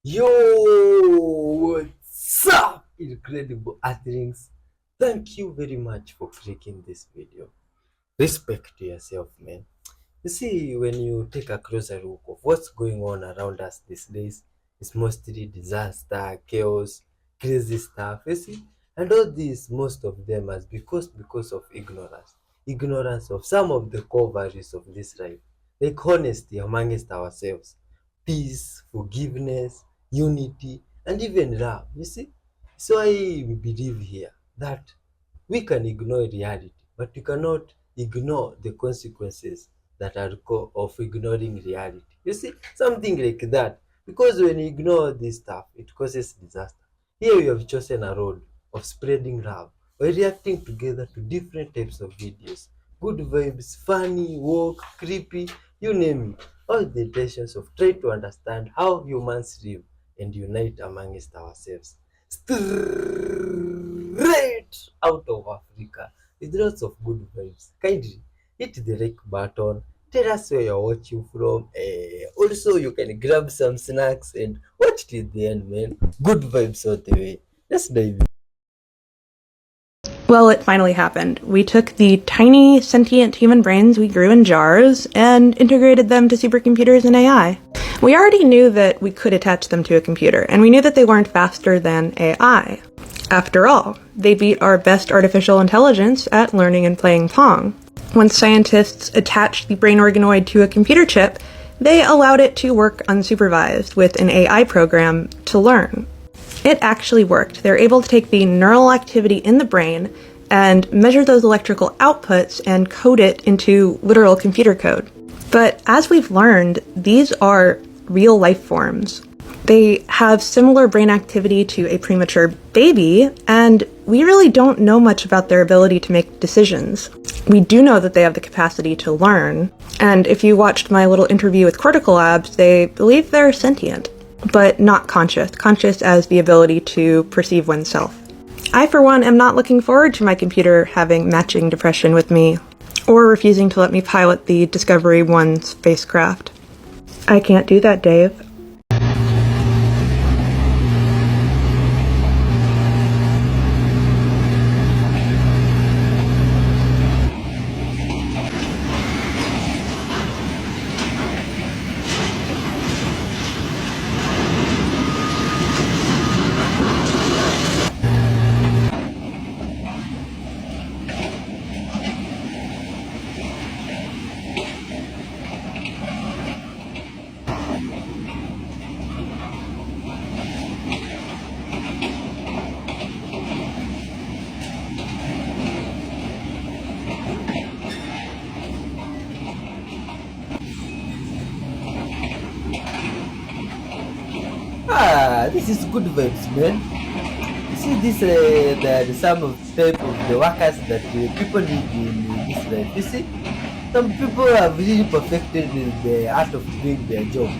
Yo, what's up, incredible Earthlings? Thank you very much for clicking this video. Respect to yourself, man. You see, when you take a closer look of what's going on around us these days, it's mostly disaster, chaos, crazy stuff, you see? And all this, most of them, is because of ignorance. Ignorance of some of the core values of this life, like honesty amongst ourselves, peace, forgiveness, unity, and even love. You see? So I believe here that we can ignore reality, but we cannot ignore the consequences that are of ignoring reality. You see, something like that. Because when you ignore this stuff, it causes disaster. Here we have chosen a road of spreading love by reacting together to different types of videos. Good vibes, funny, woke, creepy, you name it. All the intentions of trying to understand how humans live and unite amongst ourselves. Straight out of Africa with lots of good vibes. Kindly hit the like button. Tell us where you're watching from. Also, you can grab some snacks and watch till the end, man. Good vibes all the way. Let's dive in. Well, it finally happened. We took the tiny sentient human brains we grew in jars and integrated them to supercomputers and AI. We already knew that we could attach them to a computer, and we knew that they weren't faster than AI. After all, they beat our best artificial intelligence at learning and playing Pong. When scientists attached the brain organoid to a computer chip, they allowed it to work unsupervised with an AI program to learn. It actually worked. They're able to take the neural activity in the brain and measure those electrical outputs and code it into literal computer code. But as we've learned, these are real life forms. They have similar brain activity to a premature baby, and we really don't know much about their ability to make decisions. We do know that they have the capacity to learn, and if you watched my little interview with Cortical Labs, they believe they're sentient, but not conscious as the ability to perceive oneself. I, for one, am not looking forward to my computer having matching depression with me, or refusing to let me pilot the Discovery 1 spacecraft. I can't do that, Dave. This is good vibes, man. You see, this the some of type of the workers that people need in this life. You see, some people have really perfected the art of doing their job.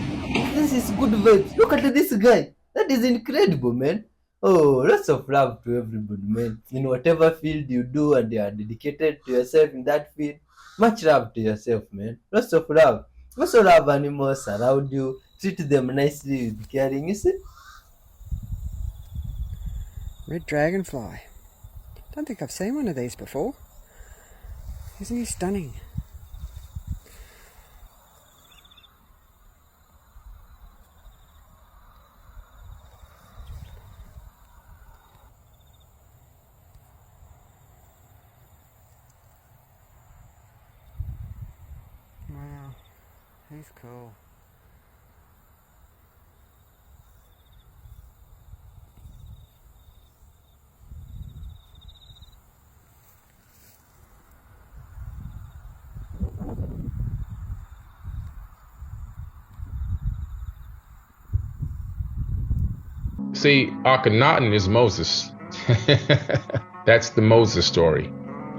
This is good vibes. Look at this guy. That is incredible, man. Oh, lots of love to everybody, man. In whatever field you do and you are dedicated to yourself in that field, much love to yourself, man. Lots of love. Also love animals around you. Treat them nicely with caring, you see? Red dragonfly. Don't think I've seen one of these before. Isn't he stunning? Wow, he's cool. See, Akhenaten is Moses. That's the Moses story.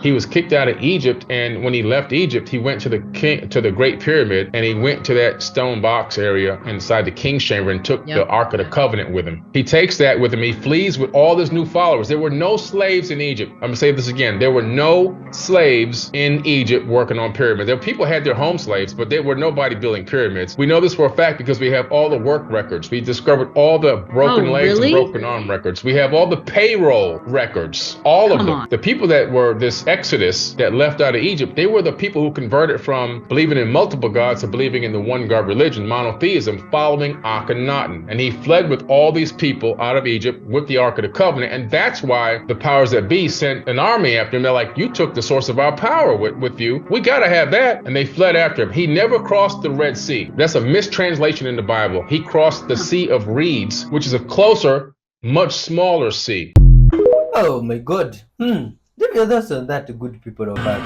He was kicked out of Egypt, and when he left Egypt, he went to the Great Pyramid, and he went to that stone box area inside the King's Chamber and took the Ark of the Covenant with him. He takes that with him. He flees with all his new followers. There were no slaves in Egypt. I'm gonna say this again. There were no slaves in Egypt working on pyramids. There people had their home slaves, but there were nobody building pyramids. We know this for a fact because we have all the work records. We discovered all the broken legs and broken arm records. We have all the payroll records, all of them. The people that were this Exodus that left out of Egypt, they were the people who converted from believing in multiple gods to believing in the one God religion, monotheism, following Akhenaten. And he fled with all these people out of Egypt with the Ark of the Covenant. And that's why the powers that be sent an army after him. They're like, you took the source of our power with you. We got to have that. And they fled after him. He never crossed the Red Sea. That's a mistranslation in the Bible. He crossed the Sea of Reeds, which is a closer, much smaller sea. Oh my God. Leave your thoughts on that, good people of God.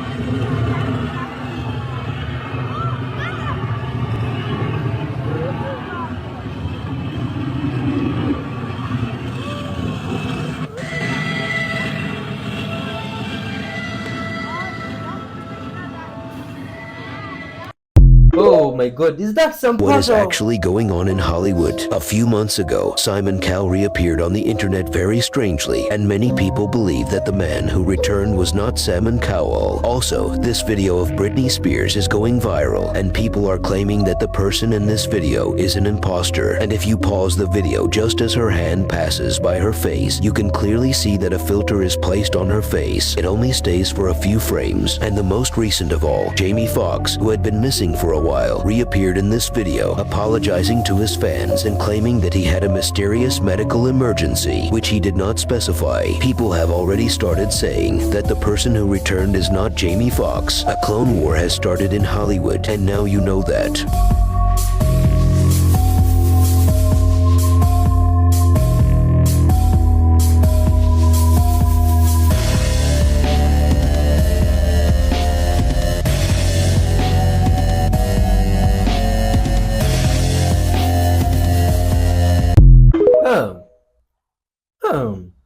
Oh my God, is that some What is actually going on in Hollywood? A few months ago, Simon Cowell reappeared on the internet very strangely, and many people believe that the man who returned was not Simon Cowell. Also, this video of Britney Spears is going viral, and people are claiming that the person in this video is an imposter. And if you pause the video just as her hand passes by her face, you can clearly see that a filter is placed on her face. It only stays for a few frames, and the most recent of all, Jamie Foxx, who had been missing for a while, reappeared in this video, apologizing to his fans and claiming that he had a mysterious medical emergency, which he did not specify. People have already started saying that the person who returned is not Jamie Foxx. A clone war has started in Hollywood, and now you know that.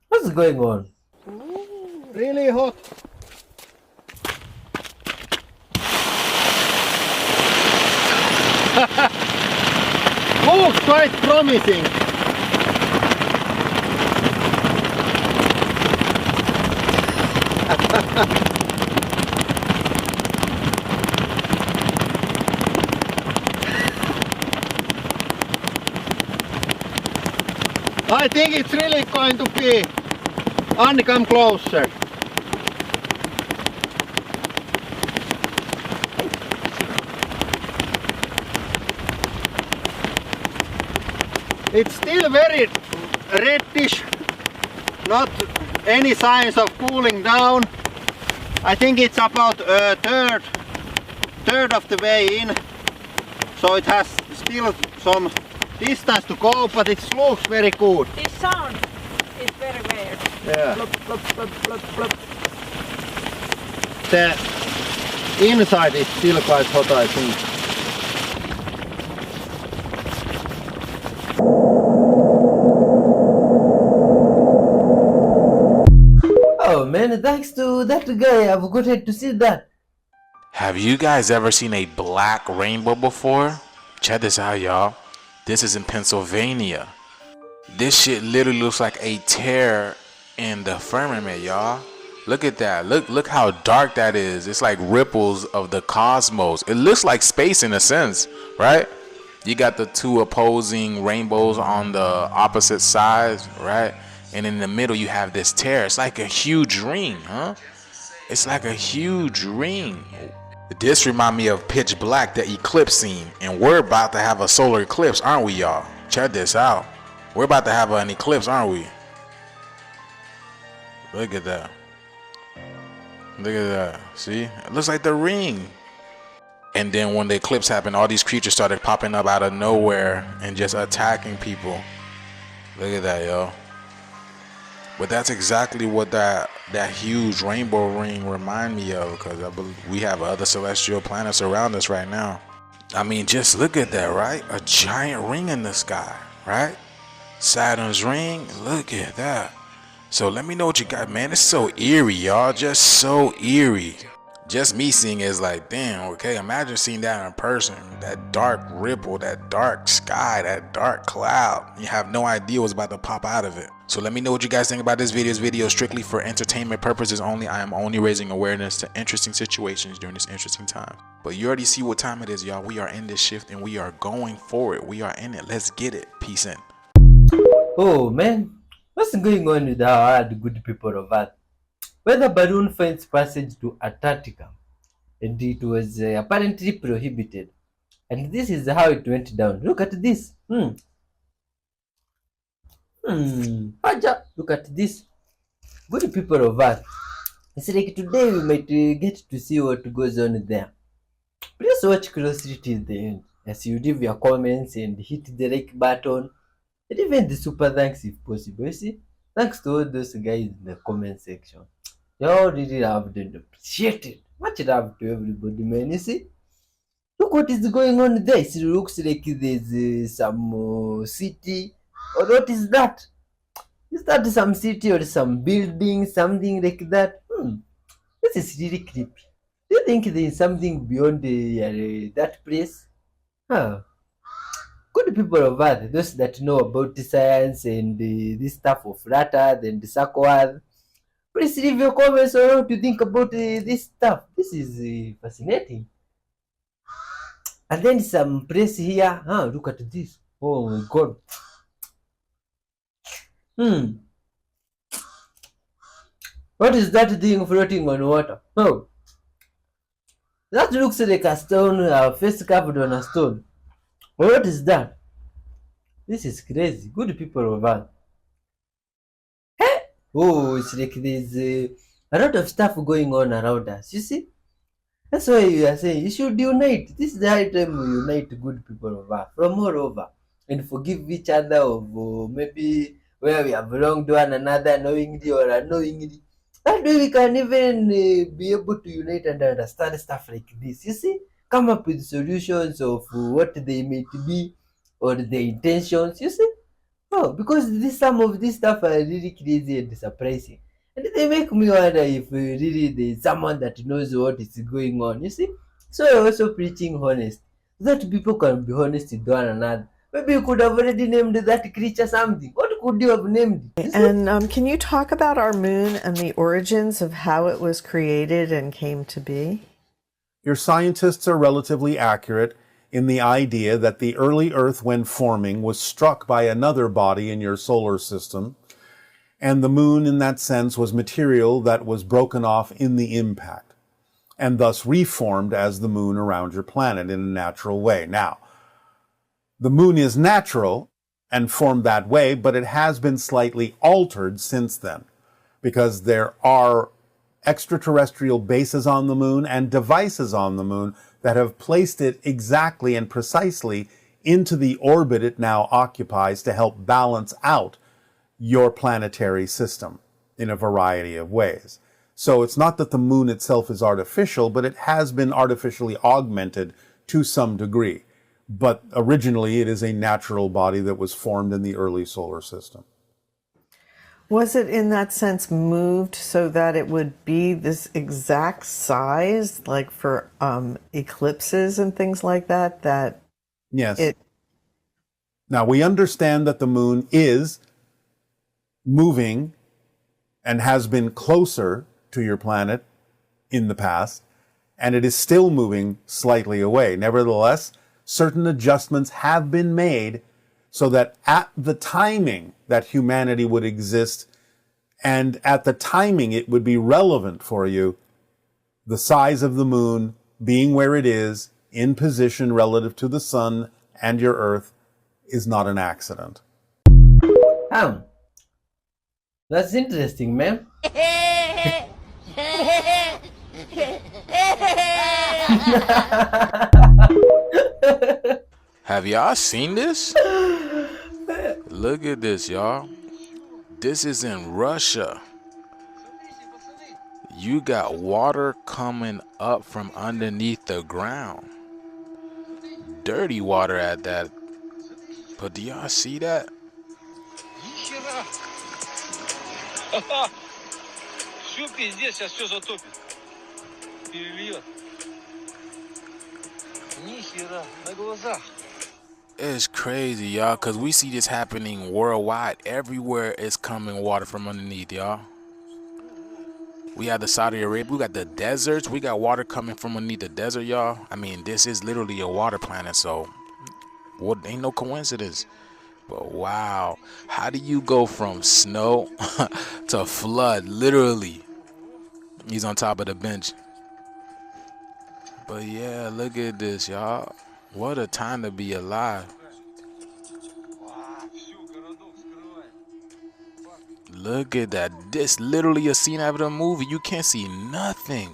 What's going on? Really hot. Looks quite promising. I think it's really going to be. Anni, come closer. It's still very reddish, not any signs of cooling down. I think it's about a third of the way in, so it has still some distance to go, but it looks very good. This sound is very weird. Yeah. Plop, plop, plop, plop, plop. The inside is still quite hot, I think. Oh man, thanks to that guy, I've got to see that. Have you guys ever seen a black rainbow before? Check this out, y'all. This is in Pennsylvania. This shit literally looks like a tear in the firmament, y'all. Look at that. Look how dark that is. It's like ripples of the cosmos. It looks like space in a sense, right? You got the two opposing rainbows on the opposite sides, right? And in the middle you have this tear. It's like a huge ring, huh? It's like a huge ring. This remind me of Pitch Black, the eclipse scene. And we're about to have a solar eclipse, aren't we, y'all? Check this out. We're about to have an eclipse, aren't we? Look at that. Look at that. See? It looks like the ring. And then when the eclipse happened, all these creatures started popping up out of nowhere and just attacking people. Look at that, yo. But that's exactly what that huge rainbow ring remind me of, because I believe we have other celestial planets around us right now. I mean, just look at that, right? A giant ring in the sky, right? Saturn's ring, look at that. So let me know what you got, man. It's so eerie, y'all. Just so eerie. Just me seeing it is like, damn, okay, imagine seeing that in person. That dark ripple, that dark sky, that dark cloud. You have no idea what's about to pop out of it. So let me know what you guys think about this video. This video is strictly for entertainment purposes only. I am only raising awareness to interesting situations during this interesting time. But you already see what time it is, y'all. We are in this shift and we are going for it. We are in it. Let's get it. Peace in. Oh man, what's going on with our good people of Earth? Weather balloon finds passage to Antarctica, and it was apparently prohibited. And this is how it went down. Look at this. Aja, look at this. Good people of Earth. It's like today we might get to see what goes on there. Please watch closely till the end as you leave your comments and hit the like button and even the super thanks if possible. You see, thanks to all those guys in the comment section. You all really loved and appreciated. Much love to everybody, man. You see, look what is going on there. It looks like there's some city, or what is that? Is that some city or some building, something like that? This is really creepy. Do you think there is something beyond that place? Huh. Good people of Earth, those that know about the science and this stuff of flat Earth and the circle Earth, please leave your comments on what you think about this stuff. This is fascinating. And then some place here. Look at this. Oh my god. What is that thing floating on water? Oh. That looks like a stone, a face carved on a stone. What is that? This is crazy. Good people of Earth. Hey! Oh, it's like there's a lot of stuff going on around us. You see? That's why you are saying you should unite. This is the high time we unite good people of Earth from all over and forgive each other of maybe where we have wronged one another knowingly or unknowingly. That way we can even be able to unite and understand stuff like this. You see? Come up with solutions of what they may be or the intentions. You see? Oh, because some of this stuff are really crazy and surprising. And they make me wonder if really there's someone that knows what is going on. You see? So I'm also preaching honest. So that people can be honest with one another. Maybe you could have already named that creature something. What could you have named it? And can you talk about our moon and the origins of how it was created and came to be? Your scientists are relatively accurate in the idea that the early Earth, when forming, was struck by another body in your solar system, and the moon, in that sense, was material that was broken off in the impact, and thus reformed as the moon around your planet in a natural way. Now, the moon is natural and formed that way, but it has been slightly altered since then, because there are extraterrestrial bases on the moon and devices on the moon that have placed it exactly and precisely into the orbit it now occupies to help balance out your planetary system in a variety of ways. So it's not that the moon itself is artificial, but it has been artificially augmented to some degree. But originally it is a natural body that was formed in the early solar system. Was it in that sense moved so that it would be this exact size, like for eclipses and things like that? Yes. Now we understand that the moon is moving and has been closer to your planet in the past, and it is still moving slightly away. Nevertheless, certain adjustments have been made so that at the timing that humanity would exist and at the timing it would be relevant for you, the size of the moon being where it is in position relative to the sun and your Earth is not an accident. That's interesting, man. Have y'all seen this? Look at this, y'all. This is in Russia. You got water coming up from underneath the ground. Dirty water at that. But do y'all see that? Всю пиздец, сейчас все затопит. Перельет. Нихера, на глазах. It's crazy, y'all, because we see this happening worldwide. Everywhere is coming water from underneath, y'all. We have the Saudi Arabia, we got the deserts, we got water coming from underneath the desert, y'all. I mean, this is literally a water planet, so what, ain't no coincidence. But wow, how do you go from snow to flood, literally? He's on top of the bench. But yeah, look at this, y'all. What a time to be alive. Look at that. This literally a scene out of a movie. You can't see nothing.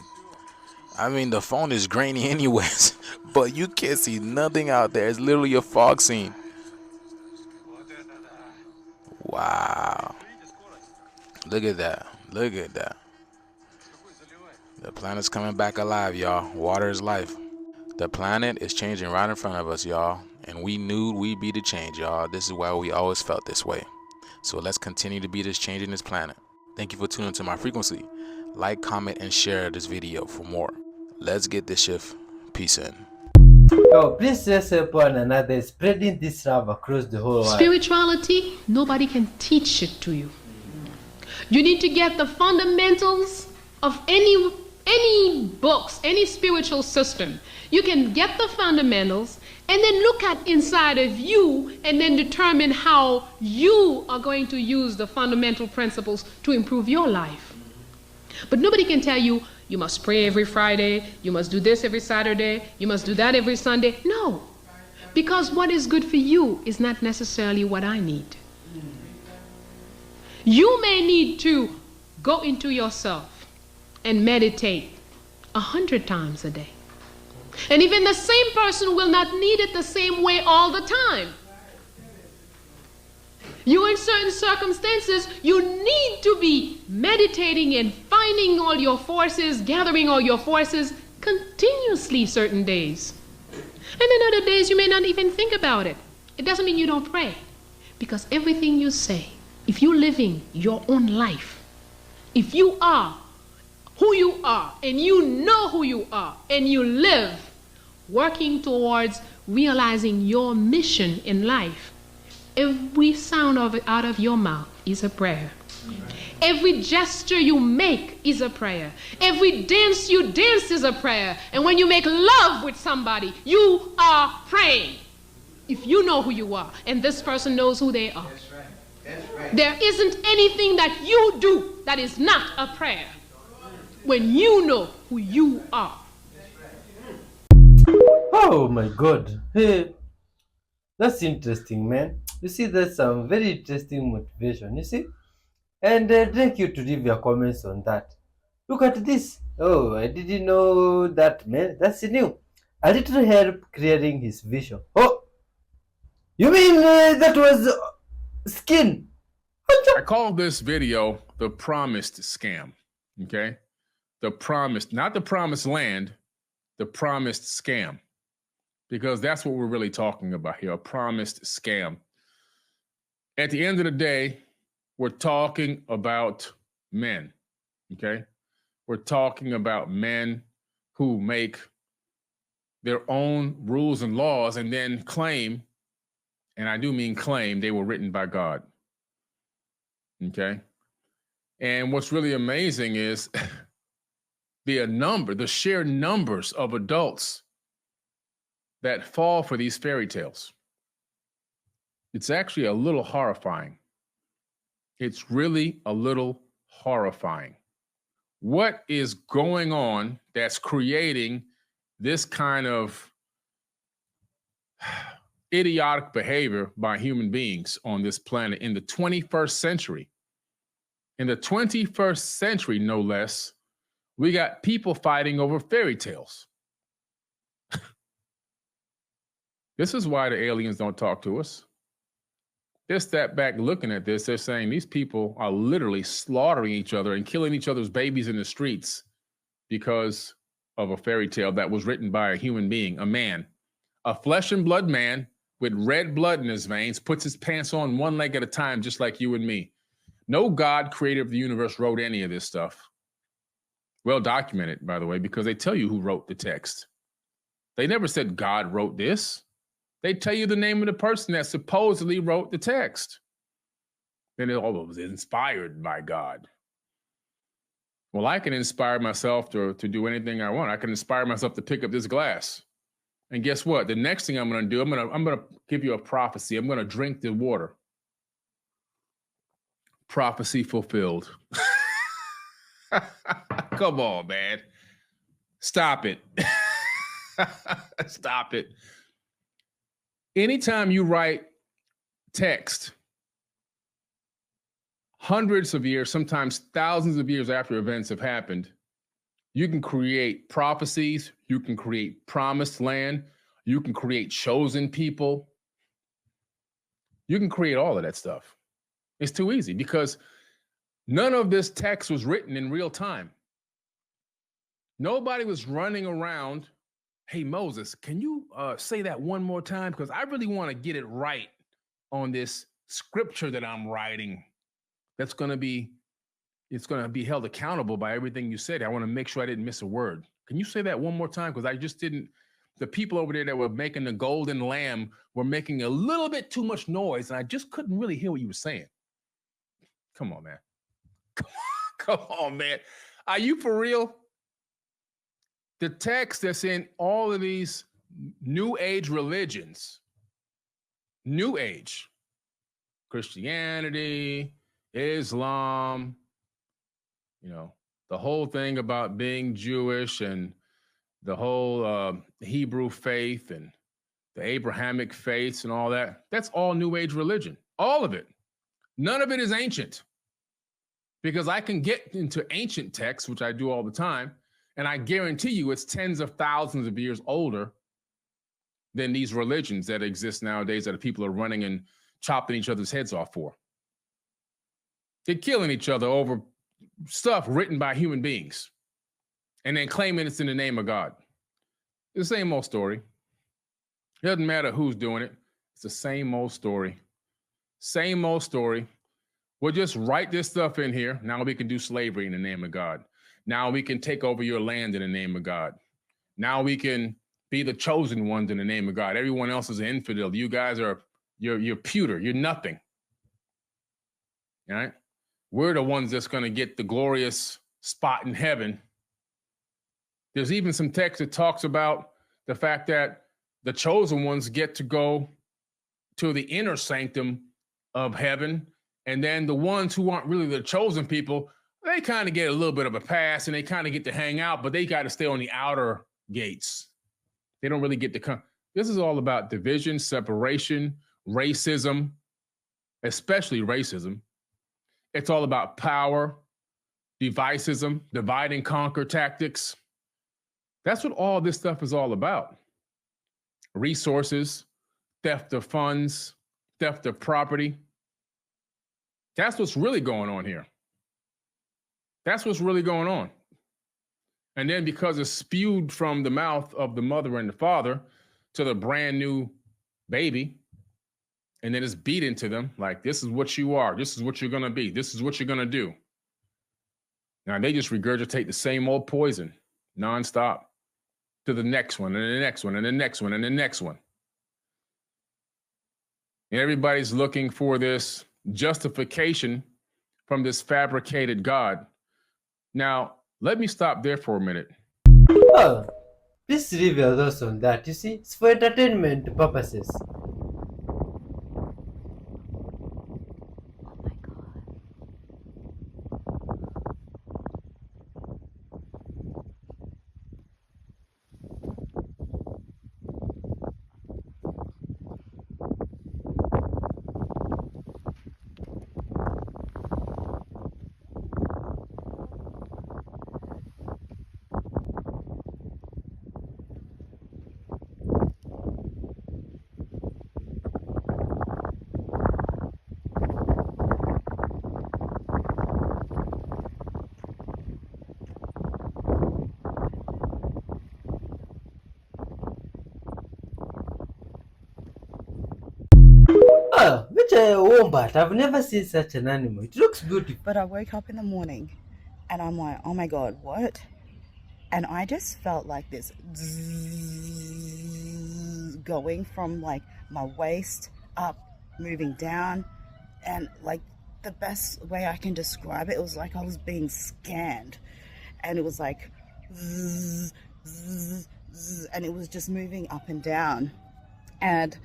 I mean, the phone is grainy anyways, but you can't see nothing out there. It's literally a fog scene. Wow. Look at that. Look at that. The planet's coming back alive, y'all. Water is life. The planet is changing right in front of us, y'all. And we knew we'd be the change, y'all. This is why we always felt this way. So let's continue to be this change in this planet. Thank you for tuning to my frequency. Like, comment, and share this video for more. Let's get this shift. Peace in. Yo, please just help one another spreading this love across the whole world. Spirituality, nobody can teach it to you. You need to get the fundamentals of any books, any spiritual system. You can get the fundamentals and then look at inside of you and then determine how you are going to use the fundamental principles to improve your life. But nobody can tell you, you must pray every Friday, you must do this every Saturday, you must do that every Sunday. No, because what is good for you is not necessarily what I need. You may need to go into yourself and meditate 100 times a day. And even the same person will not need it the same way all the time. You, in certain circumstances, you need to be meditating and finding all your forces, gathering all your forces continuously certain days. And then other days you may not even think about it. It doesn't mean you don't pray. Because everything you say, if you're living your own life, if you are who you are, and you know who you are, and you live working towards realizing your mission in life, every sound of it out of your mouth is a prayer. Every gesture you make is a prayer. Every dance you dance is a prayer. And when you make love with somebody, you are praying. If you know who you are, and this person knows who they are. That's right. That's right. There isn't anything that you do that is not a prayer. When you know who you are. Oh my God. Hey, that's interesting, man. You see, that's some very interesting motivation, you see? And I'd like you to leave your comments on that. Look at this. Oh, I didn't know that, man. That's new. A little help clearing his vision. Oh, you mean that was skin? I call this video the promised scam, okay? The promised, not the promised land, the promised scam. Because that's what we're really talking about here, a promised scam. At the end of the day, we're talking about men, okay? We're talking about men who make their own rules and laws and then claim, and I do mean claim, they were written by God, okay? And what's really amazing is the sheer numbers of adults that fall for these fairy tales. It's actually a little horrifying. It's really a little horrifying. What is going on that's creating this kind of idiotic behavior by human beings on this planet in the 21st century? In the 21st century, no less, we got people fighting over fairy tales. This is why the aliens don't talk to us. They're step back looking at this. They're saying these people are literally slaughtering each other and killing each other's babies in the streets because of a fairy tale that was written by a human being, a man, a flesh and blood man with red blood in his veins, puts his pants on one leg at a time, just like you and me. No God, creator of the universe, wrote any of this stuff. Well documented, by the way, because they tell you who wrote the text. They never said God wrote this. They tell you the name of the person that supposedly wrote the text. Then it was inspired by God. Well, I can inspire myself to do anything I want. I can inspire myself to pick up this glass. And guess what? The next thing I'm going to do, I'm going to give you a prophecy. I'm going to drink the water. Prophecy fulfilled. Come on, man. Stop it. Stop it. Anytime you write text, hundreds of years, sometimes thousands of years after events have happened, you can create prophecies, you can create promised land, you can create chosen people. You can create all of that stuff. It's too easy because none of this text was written in real time. Nobody was running around, hey, Moses, can you say that one more time? Because I really want to get it right on this scripture that I'm writing. It's going to be held accountable by everything you said. I want to make sure I didn't miss a word. Can you say that one more time? Because I just didn't. The people over there that were making the golden lamb were making a little bit too much noise, and I just couldn't really hear what you were saying. Come on, man. Come on, man. Are you for real? The text that's in all of these New Age religions, New Age, Christianity, Islam, the whole thing about being Jewish and the whole Hebrew faith and the Abrahamic faiths and all that, that's all New Age religion. All of it. None of it is ancient. Because I can get into ancient texts, which I do all the time, and I guarantee you it's tens of thousands of years older than these religions that exist nowadays that people are running and chopping each other's heads off for. They're killing each other over stuff written by human beings and then claiming it's in the name of God. It's the same old story. It doesn't matter who's doing it. It's the same old story. Same old story. We'll just write this stuff in here. Now we can do slavery in the name of God. Now we can take over your land in the name of God. Now we can be the chosen ones in the name of God. Everyone else is an infidel. You guys are, you're pewter. You're nothing. All right? We're the ones that's going to get the glorious spot in heaven. There's even some text that talks about the fact that the chosen ones get to go to the inner sanctum of heaven. And then the ones who aren't really the chosen people, they kind of get a little bit of a pass and they kind of get to hang out, but they got to stay on the outer gates. They don't really get to come. This is all about division, separation, racism, especially racism. It's all about power, divisivism, divide and conquer tactics. That's what all this stuff is all about. Resources, theft of funds, theft of property. That's what's really going on here. That's what's really going on. And then because it's spewed from the mouth of the mother and the father to the brand new baby, and then it's beat into them like, this is what you are. This is what you're going to be. This is what you're going to do. Now they just regurgitate the same old poison nonstop to the next one and the next one and the next one and the next one. And everybody's looking for this justification from this fabricated God. Now, let me stop there for a minute. Oh, please leave your thoughts on that. You see, it's for entertainment purposes. a wombat. I've never seen such an animal. It looks beautiful. But I woke up in the morning and I'm like, oh my God, what? And I just felt like this going from like my waist up, moving down. And like the best way I can describe it, it was like I was being scanned. And it was like, and it was just moving up and down. And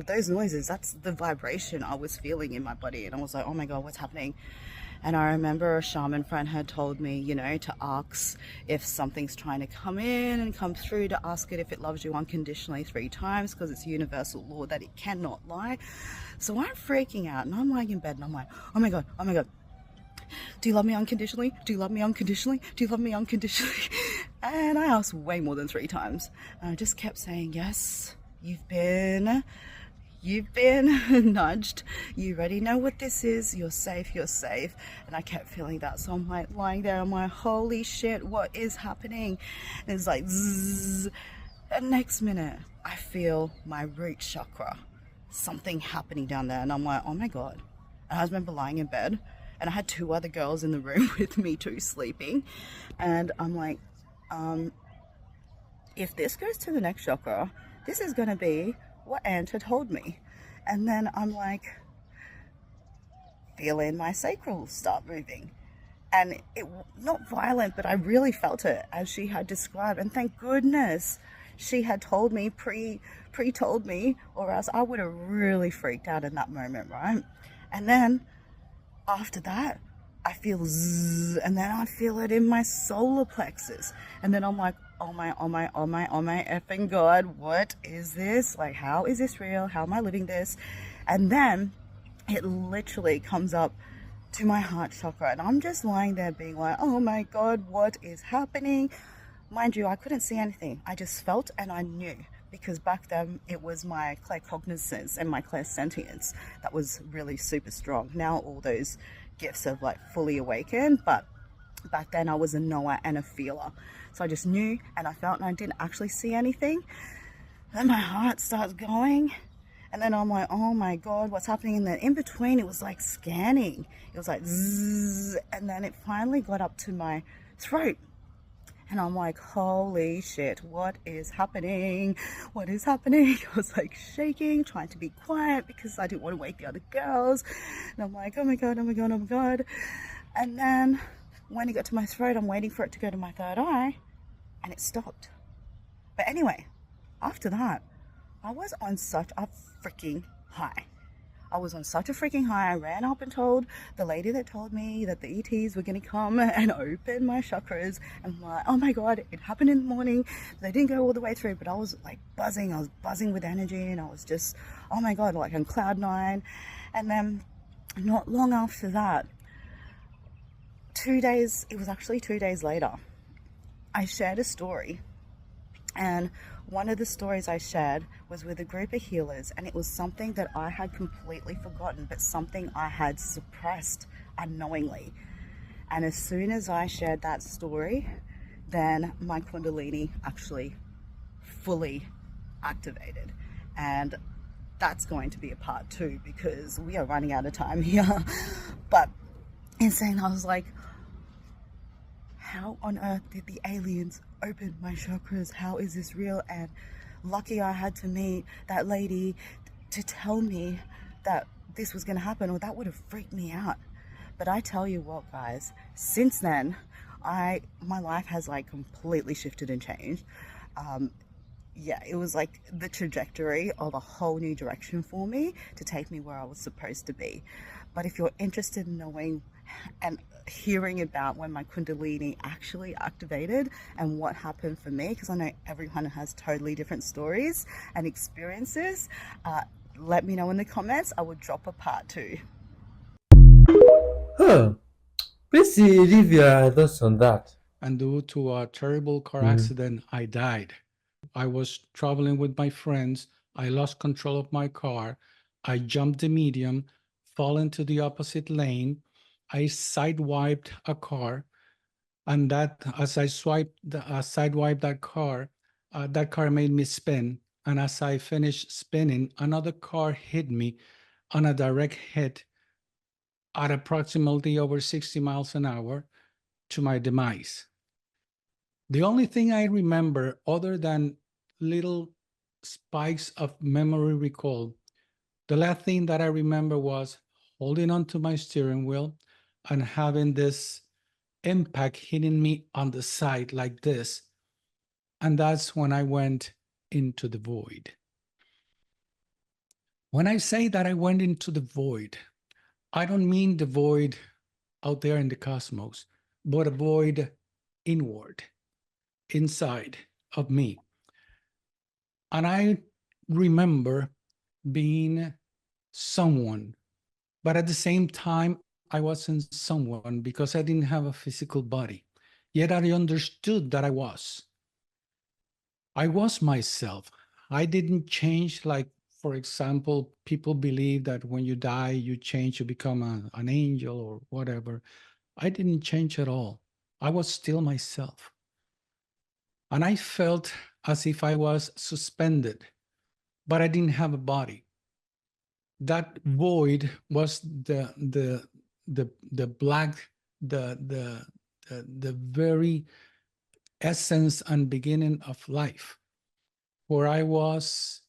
those noises, that's the vibration I was feeling in my body. And I was like, oh my God, what's happening? And I remember a shaman friend had told me, you know, to ask if something's trying to come in and come through, to ask it if it loves you unconditionally 3 times, because it's universal law that it cannot lie. So I'm freaking out and I'm lying in bed and I'm like, oh my God, oh my God. Do you love me unconditionally? Do you love me unconditionally? Do you love me unconditionally? And I asked way more than 3 times. And I just kept saying, yes, you've been nudged. You already know what this is. You're safe, you're safe. And I kept feeling that. So I'm like lying there. I'm like, holy shit, what is happening? And it's like, zzz. And next minute, I feel my root chakra. Something happening down there. And I'm like, oh my God. And I remember lying in bed. And I had 2 other girls in the room with me too, sleeping. And I'm like, if this goes to the next chakra, this is going to be what Ant had told me. And then I'm like, feeling my sacral start moving. And it, not violent, but I really felt it as she had described. And thank goodness she had told me, pre-told me, or else I would have really freaked out in that moment, right? And then after that, I feel zzz, and then I feel it in my solar plexus. And then I'm like, oh my effing God, what is this? Like, how is this real? How am I living this? And then it literally comes up to my heart chakra. And I'm just lying there being like, oh my God, what is happening? Mind you, I couldn't see anything. I just felt and I knew. Because back then it was my claircognizance and my clairsentience that was really super strong. Now all those gifts have like fully awakened, but back then I was a knower and a feeler. So I just knew and I felt, and I didn't actually see anything. Then my heart starts going, and then I'm like, oh my God, what's happening? And then in between it was like scanning. It was like zzz, and then it finally got up to my throat. And I'm like, holy shit, what is happening? What is happening? I was like shaking, trying to be quiet because I didn't want to wake the other girls. And I'm like, oh my God, oh my God, oh my God. And then when it got to my throat, I'm waiting for it to go to my third eye, and it stopped. But anyway, after that, I was on such a freaking high. I was on such a freaking high. I ran up and told the lady that told me that the ETs were going to come and open my chakras. And I'm like, oh my God, it happened in the morning. They didn't go all the way through, but I was like buzzing. I was buzzing with energy, and I was just, oh my God, like on cloud 9. And then not long after that, 2 days, it was actually 2 days later, I shared a story. And one of the stories I shared was with a group of healers, and it was something that I had completely forgotten, but something I had suppressed unknowingly. And as soon as I shared that story, then my Kundalini actually fully activated. And that's going to be a part 2 because we are running out of time here. But insane, I was like, how on earth did the aliens open my chakras? How is this real? And lucky I had to meet that lady to tell me that this was going to happen, or that would have freaked me out. But I tell you what, guys, since then, my life has like completely shifted and changed. Yeah, it was like the trajectory of a whole new direction for me to take me where I was supposed to be. But if you're interested in knowing and hearing about when my Kundalini actually activated and what happened for me, because I know everyone has totally different stories and experiences, let me know in the comments. I will drop a part 2. Huh. Please leave your thoughts on that. And due to a terrible car accident, I died. I was traveling with my friends. I lost control of my car. I jumped the median, fall into the opposite lane. I sidewiped a car, and that as I sidewiped that car made me spin. And as I finished spinning, another car hit me on a direct hit at approximately over 60 miles an hour to my demise. The only thing I remember, other than little spikes of memory recall, the last thing that I remember was holding onto my steering wheel and having this impact hitting me on the side like this. And that's when I went into the void. When I say that I went into the void, I don't mean the void out there in the cosmos, but a void inward, inside of me. And I remember being someone, but at the same time, I wasn't someone because I didn't have a physical body. Yet I understood that I was. I was myself. I didn't change like, for example, people believe that when you die, you change, you become an angel or whatever. I didn't change at all. I was still myself. And I felt as if I was suspended, but I didn't have a body. That void was the black, the very essence and beginning of life, where I was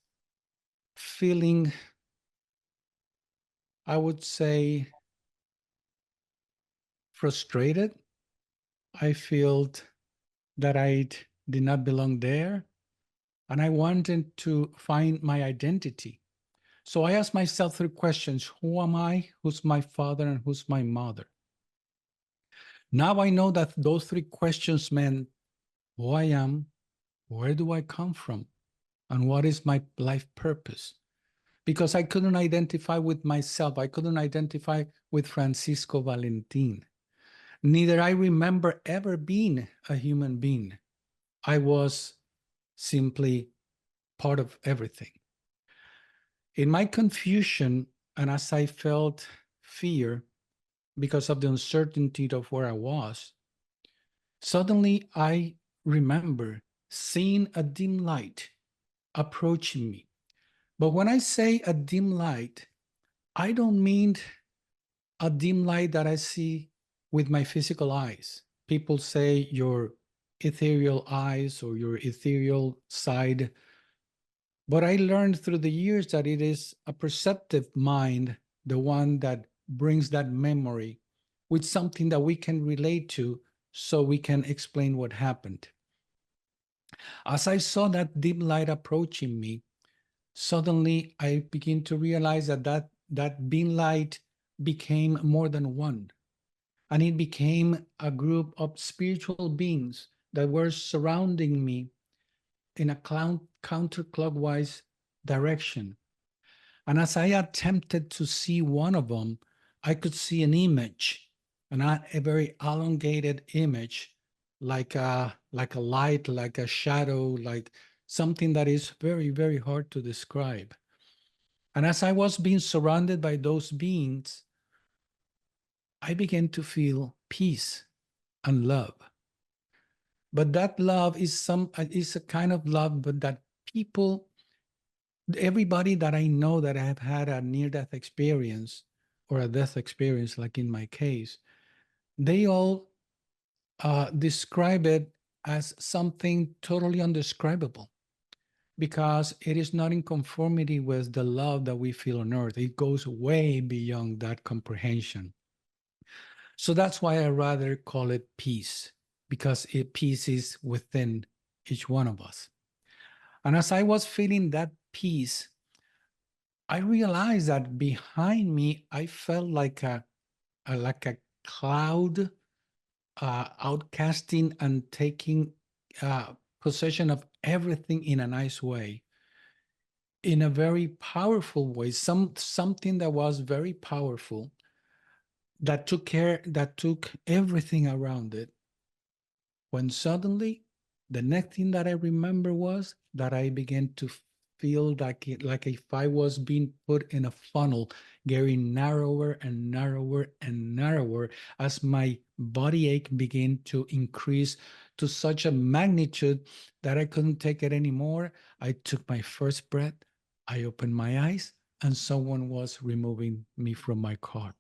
feeling, I would say, frustrated. I felt that I did not belong there, and I wanted to find my identity. So I asked myself 3 questions. Who am I? Who's my father? And who's my mother? Now I know that those 3 questions meant who I am, where do I come from, and what is my life purpose? Because I couldn't identify with myself. I couldn't identify with Francisco Valentin. Neither I remember ever being a human being. I was simply part of everything. In my confusion, and as I felt fear because of the uncertainty of where I was, suddenly I remember seeing a dim light approaching me. But when I say a dim light, I don't mean a dim light that I see with my physical eyes. People say your ethereal eyes or your ethereal side. But I learned through the years that it is a perceptive mind, the one that brings that memory with something that we can relate to so we can explain what happened. As I saw that dim light approaching me, suddenly I began to realize that dim light became more than one. And it became a group of spiritual beings that were surrounding me in a counterclockwise direction. And as I attempted to see one of them, I could see an image, a very elongated image, like a light, like a shadow, like something that is very, very hard to describe. And as I was being surrounded by those beings, I began to feel peace and love. But that love is a kind of love, but that people, everybody that I know that have had a near-death experience or a death experience, like in my case, they all describe it as something totally undescribable because it is not in conformity with the love that we feel on earth. It goes way beyond that comprehension. So that's why I rather call it peace, because peace is within each one of us. And as I was feeling that peace, I realized that behind me, I felt like a cloud outcasting and taking possession of everything in a nice way, in a very powerful way, something that was very powerful, that took everything around it. When suddenly, the next thing that I remember was that I began to feel like if I was being put in a funnel, getting narrower and narrower and narrower as my body ache began to increase to such a magnitude that I couldn't take it anymore. I took my first breath, I opened my eyes, and someone was removing me from my car.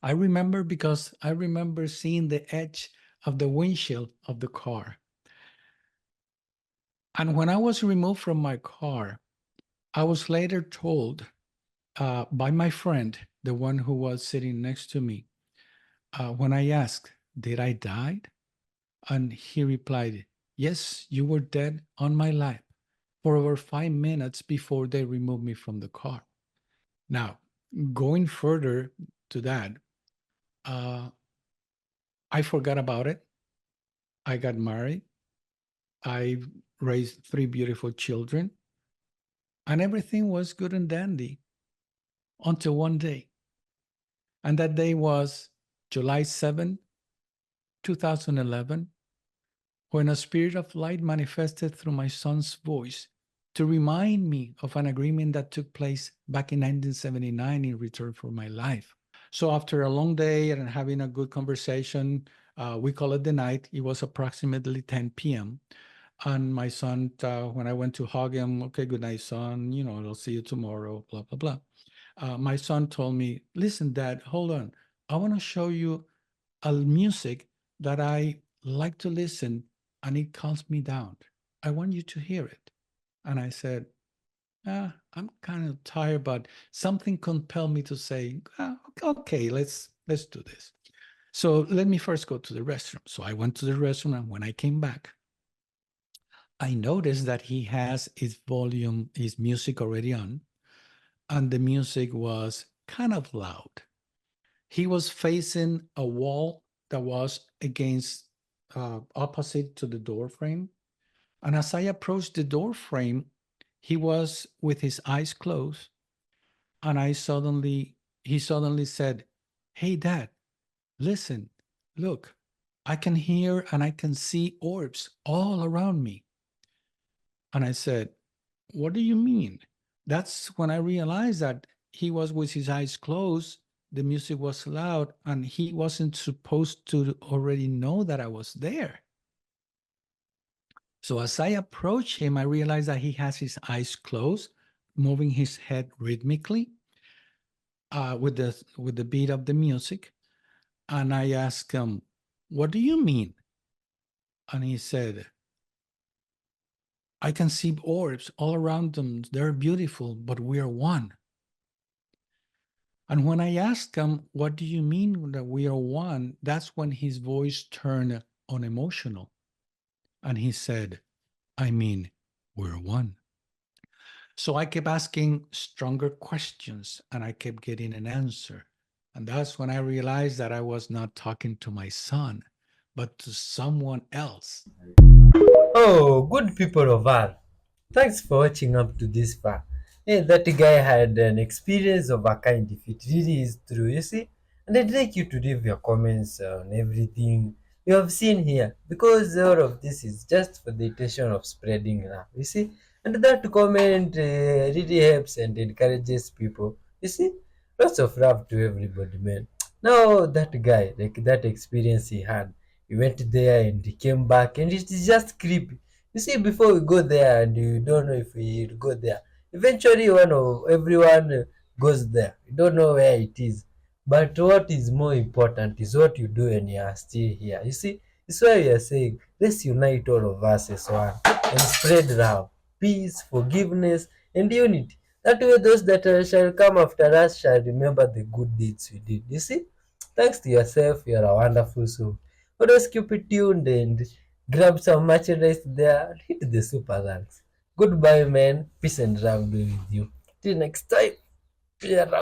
I remember because I remember seeing the edge of the windshield of the car. And when I was removed from my car, I was later told by my friend, the one who was sitting next to me, when I asked, "Did I die?" And he replied, "Yes, you were dead on my lap for over 5 minutes before they removed me from the car." Now, going further to that, I forgot about it. I got married. I raised 3 beautiful children, and everything was good and dandy until one day. And that day was July 7, 2011, when a spirit of light manifested through my son's voice to remind me of an agreement that took place back in 1979 in return for my life. So after a long day and having a good conversation, we call it the night. It was approximately 10 p.m. And my son, when I went to hug him, "Okay, good night, son. I'll see you tomorrow, blah, blah, blah." My son told me, "Listen, Dad, hold on. I want to show you a music that I like to listen, and it calms me down. I want you to hear it." And I said, "I'm kind of tired, but something compelled me to say, okay, let's do this. So let me first go to the restroom." So I went to the restroom, and when I came back, I noticed that he has his music already on, and the music was kind of loud. He was facing a wall that was opposite to the door frame. And as I approached the door frame, he was with his eyes closed. And he suddenly said, "Hey, Dad, listen, look, I can hear and I can see orbs all around me." And I said, "What do you mean?" That's when I realized that he was with his eyes closed, the music was loud, and he wasn't supposed to already know that I was there. So as I approached him, I realized that he has his eyes closed, moving his head rhythmically with the beat of the music. And I asked him, "What do you mean?" And he said, "I can see orbs all around them. They're beautiful, but we are one." And when I asked him, "What do you mean that we are one?" that's when his voice turned unemotional. And he said, "I mean, we're one." So I kept asking stronger questions, and I kept getting an answer. And that's when I realized that I was not talking to my son, but to someone else. Oh, good people of Earth. Thanks for watching up to this far. Hey, that guy had an experience of a kind if it really is true, you see? And I'd like you to leave your comments on everything you have seen here because all of this is just for the intention of spreading love, you see? And that comment really helps and encourages people, you see? Lots of love to everybody, man. Now, that guy, like that experience he had, he went there and he came back, and it is just creepy. You see, before we go there, and you don't know if we go there, eventually everyone goes there. You don't know where it is. But what is more important is what you do when you are still here. You see, it's why we are saying, let's unite all of us as one and spread love, peace, forgiveness, and unity. That way, those that shall come after us shall remember the good deeds we did. You see, thanks to yourself, you're a wonderful soul. Always keep it tuned and grab some merchandise there. Hit the super thanks. Goodbye, man. Peace and love be with you. Till next time. Be around.